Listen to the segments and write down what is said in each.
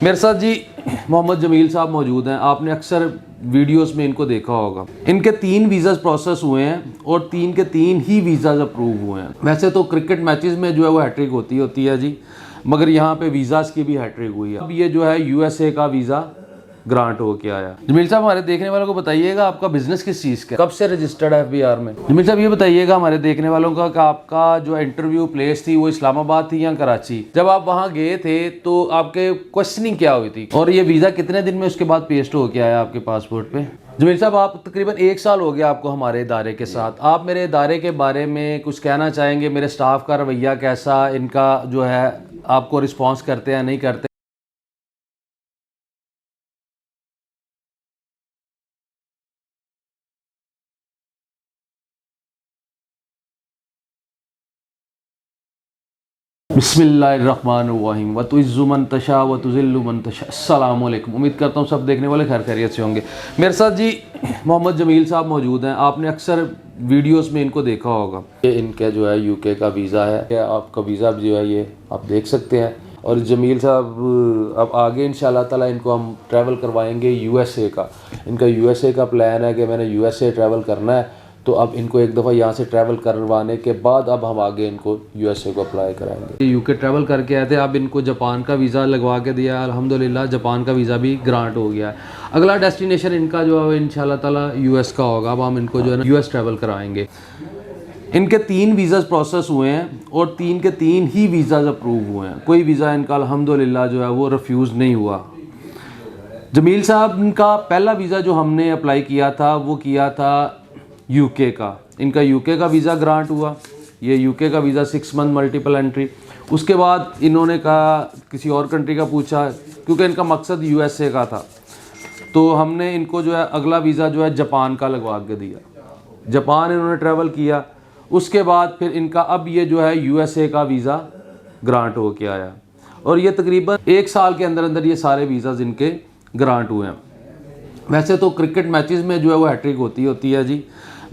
मेरे साथ जी मोहम्मद जमील साहब मौजूद हैं। आपने अक्सर वीडियोस में इनको देखा होगा। इनके 3 वीज़ाज़ प्रोसेस हुए हैं और 3 के 3 ही वीज़ाज़ अप्रूव हुए हैं। वैसे तो क्रिकेट मैचेस में जो है वो हैट्रिक होती है जी, मगर यहाँ पे वीज़ाज़ की भी हैट्रिक हुई है। अब ये जो है यूएसए का वीज़ा ग्रांट हो के आया। जमील साहब हमारे देखने वालों को बताइएगा आपका बिजनेस किस चीज़ का, कब से रजिस्टर्ड है एफबीआर में? जमील साहब ये बताइएगा हमारे देखने वालों का कि आपका जो इंटरव्यू प्लेस थी वो इस्लामाबाद थी या कराची? जब आप वहाँ गए थे तो आपके क्वेश्चनिंग क्या हुई थी और ये वीज़ा कितने दिन में उसके बाद पेस्ट होके आया आपके पासपोर्ट पे? जमील साहब आप तकरीबन 1 साल हो गया आपको हमारे इदारे के साथ। आप मेरे इदारे के बारे में कुछ कहना चाहेंगे? मेरे स्टाफ का रवैया कैसा, इनका जो है आपको रिस्पॉन्स करते हैं नहीं करते? बिस्मिल्लाहिर्रहमानिर्रहीम व तुइज़्ज़ु मन तशा व तुज़िल्लु मन तशा। अस्सलामु अलैकुम। उम्मीद करता हूँ सब देखने वाले खैर खैरियत से होंगे। मेरे साथ जी मोहम्मद जमील साहब मौजूद हैं। आपने अक्सर वीडियोस में इनको देखा होगा। ये इनका जो है यूके का वीज़ा है। आपका वीज़ा जो है ये आप देख सकते हैं। और जमील साहब अब आगे इंशाल्लाह ताला इनको हम ट्रैवल करवाएंगे यूएसए का। इनका यूएसए का प्लान है कि मैंने यूएसए ट्रैवल करना है, तो अब इनको एक दफ़ा यहाँ से ट्रैवल करवाने के बाद अब हम आगे इनको यूएसए को अप्लाई कराएंगे। यूके ट्रैवल करके आए थे, अब इनको जापान का वीज़ा लगवा के दिया। अल्हम्दुलिल्लाह जापान का वीज़ा भी ग्रांट हो गया है। अगला डेस्टिनेशन इनका जो है इंशाल्लाह ताला यूएस का होगा। अब हम इनको जो है ना यूएस ट्रैवल कराएंगे। इनके 3 वीज़ाज़ प्रोसेस हुए हैं और 3 के 3 ही वीज़ाज़ अप्रूव हुए हैं। कोई वीज़ा इनका अल्हम्दुलिल्लाह जो है वो रिफ्यूज़ नहीं हुआ। जमील साहब का पहला वीज़ा जो हमने अप्लाई किया था वो किया था यूके का। इनका यूके का वीज़ा ग्रांट हुआ। ये यूके का वीज़ा 6 मंथ मल्टीपल एंट्री। उसके बाद इन्होंने कहा किसी और कंट्री का पूछा, क्योंकि इनका मकसद यूएसए का था, तो हमने इनको जो है अगला वीज़ा जो है जापान का लगवा के दिया। जापान इन्होंने ट्रैवल किया। उसके बाद फिर इनका अब ये जो है यूएसए का वीज़ा ग्रांट हो के आया और ये तकरीबन 1 साल के अंदर अंदर ये सारे वीज़ाज़ इनके ग्रांट हुए हैं। वैसे तो क्रिकेट मैचेस में जो है वो हैट्रिक होती है जी,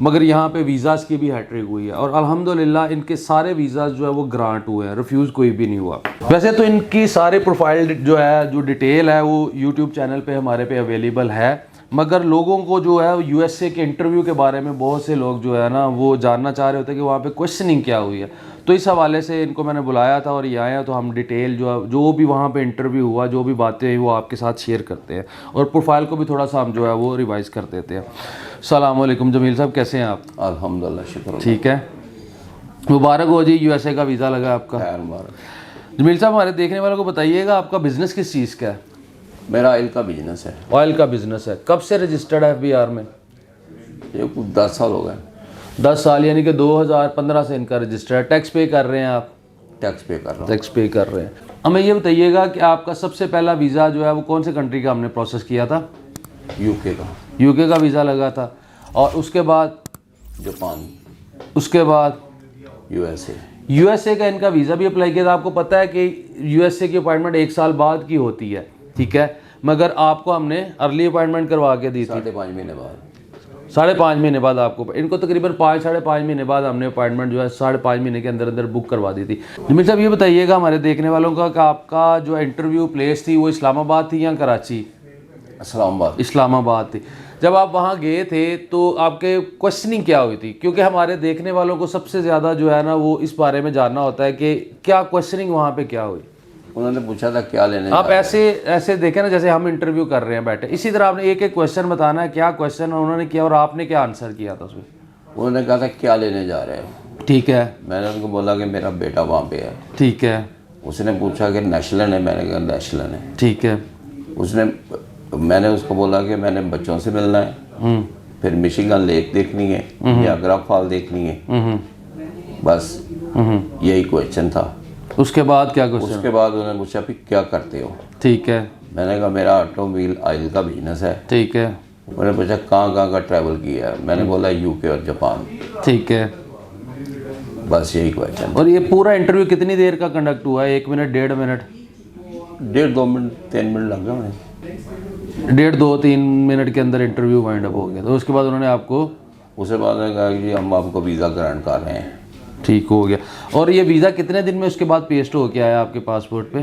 मगर यहाँ पे वीज़ाज़ की भी हैट्रिक हुई है और अल्हम्दुलिल्लाह इनके सारे वीज़ाज़ जो है वो ग्रांट हुए हैं, रिफ्यूज़ कोई भी नहीं हुआ। वैसे तो इनकी सारे प्रोफाइल जो है जो डिटेल है वो यूट्यूब चैनल पे हमारे पे अवेलेबल है, मगर लोगों को जो है यूएसए के इंटरव्यू के बारे में बहुत से लोग जो है ना वो जानना चाह रहे होते हैं कि वहाँ पे क्वेश्चनिंग क्या हुई है। तो इस हवाले से इनको मैंने बुलाया था और ये आए हैं, तो हम डिटेल जो भी वहाँ पे इंटरव्यू हुआ, जो भी बातें हुई वो आपके साथ शेयर करते हैं और प्रोफाइल को भी थोड़ा सा हम जो है वो रिवाइज़ कर देते हैं। अस्सलाम वालेकुम जमील साहब, कैसे हैं आप? अल्हम्दुलिल्लाह, शुक्र। ठीक है, मुबारक हो जी, यूएसए का वीज़ा लगा आपका। खैर मुबारक। जमील साहब हमारे देखने वालों को बताइएगा आपका बिज़नेस किस चीज़ का है? मेरा ऑयल का बिजनेस है। ऑयल का बिज़नेस है। कब से रजिस्टर्ड है एफबीआर में? ये कुछ 10 साल हो गए। 10 साल, यानी कि 2015 से इनका रजिस्टर है। टैक्स पे कर रहे हैं आप? टैक्स पे कर रहा हूँ। टैक्स पे कर रहे हैं। हमें ये बताइएगा कि आपका सबसे पहला वीज़ा जो है वो कौन से कंट्री का हमने प्रोसेस किया था? यूके का। यूके का वीज़ा लगा था और उसके बाद जापान, उसके बाद यूएसए। यूएसए का इनका वीज़ा भी अप्लाई किया था। आपको पता है कि यूएसए की अपॉइंटमेंट 1 साल बाद की होती है, ठीक है, मगर आपको हमने अर्ली अपॉइंटमेंट करवा के दी थी 5.5 महीने बाद। 5.5 महीने बाद आपको, इनको तकरीबन 5-5.5 महीने बाद हमने अपॉइंटमेंट जो है 5.5 महीने के अंदर अंदर बुक करवा दी थी। जमील साहब ये बताइएगा हमारे देखने वालों का कि आपका जो इंटरव्यू प्लेस थी वो इस्लामाबाद थी या कराची? इस्लामाबाद। इस्लामाबाद थी। जब आप वहाँ गए थे तो आपके क्वेश्चनिंग क्या हुई थी? क्योंकि हमारे देखने वालों को सबसे ज़्यादा जो है ना वो इस बारे में जानना होता है कि क्या क्वेश्चनिंग वहाँ पे क्या हुई। उन्होंने पूछा था क्या लेने आप ऐसे देखें ना जैसे हम इंटरव्यू कर रहे हैं बैठे, इसी तरह आपने एक एक क्वेश्चन बताना है, क्या क्वेश्चन उन्होंने किया और आपने क्या आंसर किया था उसमें। उन्होंने कहा था क्या लेने जा रहे हैं। ठीक है, मैंने उनको बोला कि मेरा बेटा वहाँ पे है। ठीक है। उसने पूछा कि नेशनल है, मैंने कहा नेशनल है। ठीक है। मैंने उसको बोला कि मैंने बच्चों से मिलना है, फिर मिशिगन लेक देखनी है, नियाग्रा फॉल देखनी है, बस यही क्वेश्चन था। उसके बाद क्या क्वेश्चन? उसके बाद उन्होंने पूछा फिर क्या करते हो। ठीक है। मैंने कहा मेरा ऑटोमोबाइल ऑयल का बिजनेस है। ठीक है। उन्होंने पूछा कहाँ का ट्रैवल किया है। मैंने बोला यूके और जापान। ठीक है, बस यही क्वेश्चन। और ये पूरा इंटरव्यू कितनी देर का कंडक्ट हुआ है? 1 मिनट, 1.5 मिनट? 1.5-2 मिनट 3 मिनट लग गए मुझे। 1.5-2-3 मिनट के अंदर इंटरव्यू वाइंड अप हो गया। तो उसके बाद उन्होंने आपको? उसके बाद उन्होंने कहा कि हम आपको वीज़ा ग्रांट कर रहे हैं। ठीक हो गया। और ये वीज़ा कितने दिन में उसके बाद पेस्ट हो के आया आपके पासपोर्ट पे?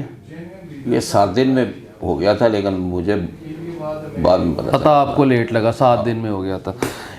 ये 7 दिन में हो गया था, लेकिन मुझे बाद में पता आपको लेट लगा, 7 दिन में हो गया था।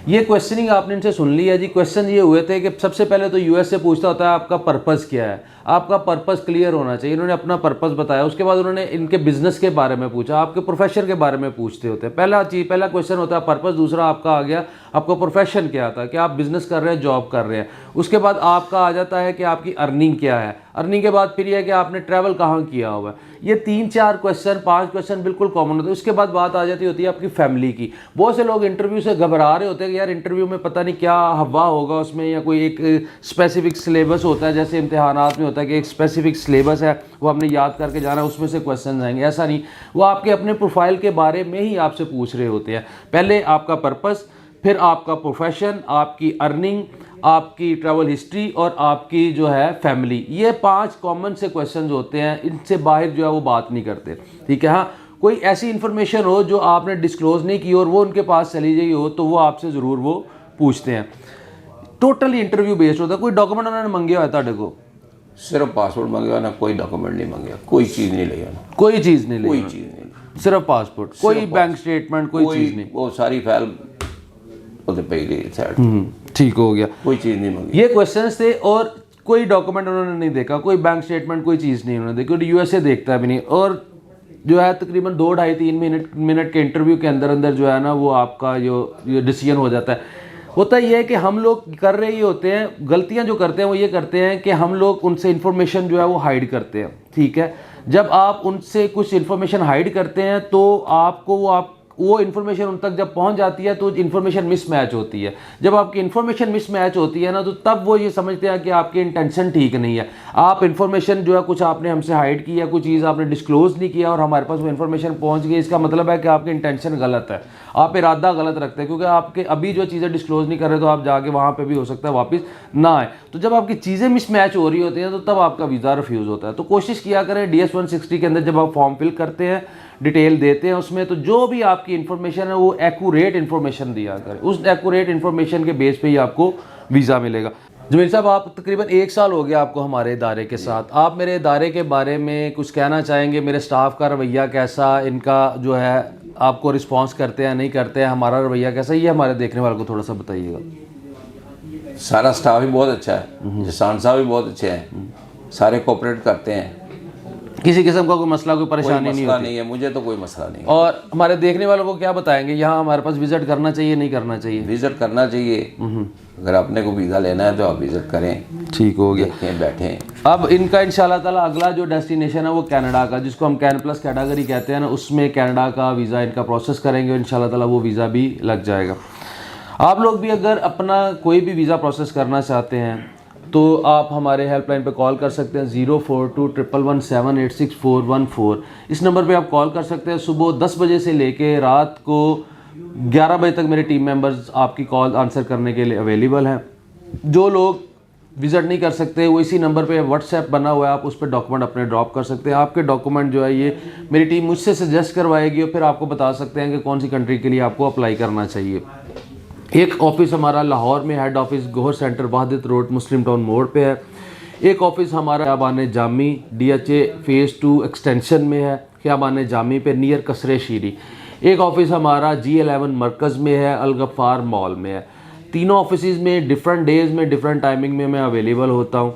ये क्वेश्चनिंग आपने इनसे सुन ली है जी। क्वेश्चन ये हुए थे कि सबसे पहले तो यूएस से पूछता होता है आपका पर्पस क्या है, आपका पर्पस क्लियर होना चाहिए। इन्होंने अपना पर्पस बताया, उसके बाद उन्होंने इनके बिजनेस के बारे में पूछा, आपके प्रोफेशन के बारे में पूछते होते हैं। पहला क्वेश्चन होता है पर्पस, दूसरा आपका आ गया आपका प्रोफेशन क्या था, कि आप बिजनेस कर रहे हैं, जॉब कर रहे हैं। उसके बाद आपका आ जाता है कि आपकी अर्निंग क्या है। अर्निंग के बाद फिर यह है कि आपने ट्रैवल कहाँ किया हुआ है। ये 3-4 क्वेश्चन 5 क्वेश्चन बिल्कुल कॉमन होते हैं। उसके बाद बात आ जाती होती है आपकी फैमिली की। बहुत से लोग इंटरव्यू से घबरा रहे होते हैं कि यार इंटरव्यू में पता नहीं क्या हवा होगा उसमें, या कोई एक स्पेसिफिक सिलेबस होता है, जैसे इम्तिहानात में होता है कि एक स्पेसिफिक सिलेबस है वो आपने याद करके जाना है, उसमें से क्वेश्चन आएंगे। ऐसा नहीं, वो आपके अपने प्रोफाइल के बारे में ही आपसे पूछ रहे होते हैं। पहले आपका पर्पस, फिर आपका प्रोफेशन, आपकी अर्निंग, आपकी ट्रैवल हिस्ट्री और आपकी जो है फैमिली। ये 5 कॉमन से क्वेश्चंस होते हैं, इनसे बाहर जो है वो बात नहीं करते, ठीक है। हाँ, कोई ऐसी इन्फॉर्मेशन हो जो आपने डिस्क्लोज नहीं की और वो उनके पास चली गई हो तो वो आपसे ज़रूर वो पूछते हैं। टोटली इंटरव्यू बेस्ड होता है। कोई डॉक्यूमेंट उन्होंने मंगे हुआ है ਤੁਹਾਡੇ को? सिर्फ पासपोर्ट मांगा ना, कोई डॉक्यूमेंट नहीं मांगा, कोई चीज़ नहीं लिया ना, कोई चीज़ नहीं कोई ली, चीज़ नहीं, सिर्फ पासपोर्ट, कोई बैंक स्टेटमेंट, कोई चीज़ नहीं। वो सारी फाइल उधर पे गई साइड, ठीक हो गया, कोई चीज़ नहीं मांगी। ये क्वेश्चंस थे। और कोई डॉक्यूमेंट उन्होंने नहीं देखा, कोई बैंक स्टेटमेंट, कोई चीज़ नहीं उन्होंने देखी। और यूएसए देखता भी नहीं। और जो है तकरीबन 2-2.5-3 मिनट के इंटरव्यू के अंदर अंदर जो है ना वो आपका जो डिसीजन हो जाता है। होता ये है कि हम लोग कर रहे ही होते हैं, गलतियां जो करते हैं वो ये करते हैं कि हम लोग उनसे इन्फॉर्मेशन जो है वो हाइड करते हैं, ठीक है। जब आप उनसे कुछ इन्फॉर्मेशन हाइड करते हैं तो आपको वो इन्फॉर्मेशन उन तक जब पहुंच जाती है तो इन्फॉर्मेशन मिसमैच होती है। जब आपकी इन्फॉर्मेशन मिसमैच होती है ना तो तब वो ये समझते हैं कि आपकी इंटेंशन ठीक नहीं है। आप इन्फॉर्मेशन जो है कुछ आपने हमसे हाइड की है, कुछ चीज़ आपने डिस्क्लोज नहीं किया और हमारे पास वो इन्फॉर्मेशन पहुंच गई, इसका मतलब है कि आपकी इंटेंशन गलत है, आप इरादा गलत रखते हैं। क्योंकि आपके अभी जो चीज़ें डिस्क्लोज नहीं कर रहे तो आप जाके वहाँ पर भी हो सकता है वापस ना आए। तो जब आपकी चीज़ें मिसमैच हो रही होती हैं तो तब आपका वीज़ा रिफ्यूज़ होता है। तो कोशिश किया करें DS-160 के अंदर जब आप फॉर्म फिल करते हैं, डिटेल देते हैं उसमें, तो जो भी आपकी इन्फॉर्मेशन है वो एक्यूरेट इन्फॉर्मेशन दिया करें। उस एक्यूरेट इन्फॉर्मेशन के बेस पे ही आपको वीज़ा मिलेगा। जमील साहब, आप तकरीबन 1 साल हो गया आपको हमारे इदारे के साथ। आप मेरे इदारे के बारे में कुछ कहना चाहेंगे? मेरे स्टाफ का रवैया कैसा, इनका जो है आपको रिस्पॉन्स करते हैं नहीं करते हैं, हमारा रवैया कैसा, ये हमारे देखने वालों को थोड़ा सा बताइएगा। सारा स्टाफ भी बहुत अच्छा है, जसान साहब भी बहुत अच्छे हैं, सारे कोऑपरेट करते हैं, किसी किस्म का कोई मसला, कोई परेशानी नहीं होती? नहीं है, मुझे तो कोई मसला नहीं है। और हमारे देखने वालों को क्या बताएंगे, यहाँ हमारे पास विजिट करना चाहिए नहीं करना चाहिए? विजिट करना चाहिए। अगर आपने को वीज़ा लेना है तो आप विजिट करें, ठीक हो गया, देखें, बैठें। अब इनका इंशाल्लाह ताला अगला जो डेस्टिनेशन है वो कनाडा का, जिसको हम कैन प्लस कैटेगरी कहते हैं ना, उसमें कनाडा का वीज़ा इनका प्रोसेस करेंगे। इंशाल्लाह ताला वो वीज़ा भी लग जाएगा। आप लोग भी अगर अपना कोई भी वीज़ा प्रोसेस करना चाहते हैं तो आप हमारे हेल्पलाइन पे कॉल कर सकते हैं 0421178614। इस नंबर पे आप कॉल कर सकते हैं। सुबह 10 बजे से लेके रात को 11 बजे तक मेरे टीम मेंबर्स आपकी कॉल आंसर करने के लिए अवेलेबल हैं। जो लोग विज़िट नहीं कर सकते वो इसी नंबर पे व्हाट्सएप बना हुआ है, आप उस पर डॉक्यूमेंट अपने ड्रॉप कर सकते हैं। आपके डॉक्यूमेंट जो है ये मेरी टीम मुझसे सजेस्ट करवाएगी और फिर आपको बता सकते हैं कि कौन सी कंट्री के लिए आपको अप्लाई करना चाहिए। एक ऑफिस हमारा लाहौर में, head office Gohar centre Wahdat road Muslim town मोड़ पे है। एक ऑफिस हमारा Khayaban Jami DHA phase 2 extension में है, ख़ियाबान जामी पे नियर कसरे शीरी। एक ऑफिस हमारा G11 मरकज़ में है, अलगफ़ार मॉल में है। तीनों ऑफिस में डिफरेंट डेज़ में डिफरेंट टाइमिंग में मैं अवेलेबल होता हूँ।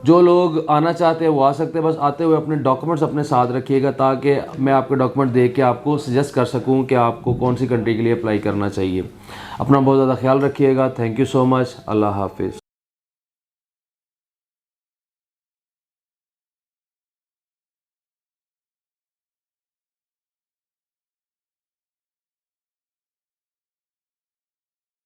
जो लोग आना चाहते हैं वो आ सकते हैं, बस आते हुए अपने डॉक्यूमेंट्स अपने साथ रखिएगा ताकि मैं आपके डॉक्यूमेंट देख के आपको सजेस्ट कर सकूं कि आपको कौन सी कंट्री के लिए अप्लाई करना चाहिए। अपना बहुत ज़्यादा ख्याल रखिएगा। Thank you so much. अल्लाह हाफिज़।